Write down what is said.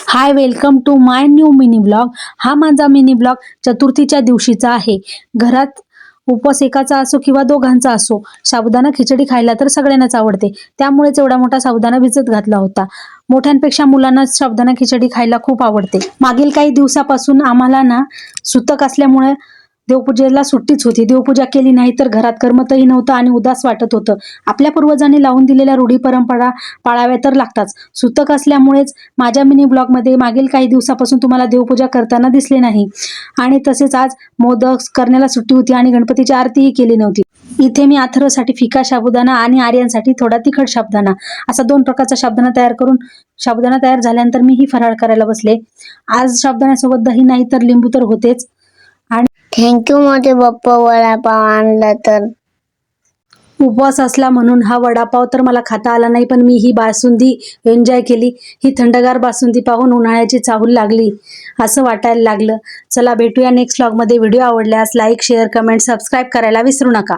High, welcome to my new mini blog. हा माझा mini blog चतुर्थीच्या दिवशीचा आहे। घरात उपवास एकाचा असो किंवा दोघांचा असो, साबुदाणा खिचडी खायला तर सगळ्यांनाच आवडते। त्यामुळेच एवढा मोठा साबुदाणा भिजत घातला होता। मोठ्यांपेक्षा मुलांना साबुदाणा खिचडी खायला खूप आवडते। मागील काही दिवसापासून आम्हाला ना सुतक असल्यामुळे देवपूजेला सुट्टीच होती। देवपूजा केली नाही तर घरात करमतही नव्हतं आणि उदास वाटत होतं। आपल्या पूर्वजांनी लावून दिलेल्या रूढी परंपरा पाळाव्या तर लागताच। सुतक असल्यामुळेच माझ्या मिनी ब्लॉग मध्ये मागील काही दिवसापासून तुम्हाला देवपूजा करताना दिसले नाही। आणि तसेच आज मोदक करण्याला सुट्टी होती आणि गणपतीची आरतीही केली नव्हती। इथे मी अथर्वसाठी फिका साबुदाणा आणि आर्यनसाठी थोडा तिखट साबुदाणा असा 2 प्रकारचा साबुदाणा तयार करून, साबुदाणा तयार झाल्यानंतर मी ही फराळ करायला बसले। आज साबुदाण्यासोबत दही नाही तर लिंबू तर होतेच। आणि थँक्यू मोठे पप्पा वडापाव आणला तर। उपवास असला म्हणून हा वडापाव तर मला खाता आला नाही, पण मी ही बासुंदी एन्जॉय केली। ही थंडगार बासुंदी पाहून उन्हाळ्याची चाहूल लागली असं वाटायला लागलं। चला भेटूया नेक्स्ट व्लॉग मध्ये। व्हिडिओ आवडल्यास लाईक, शेअर, कमेंट, सबस्क्राईब करायला विसरू नका।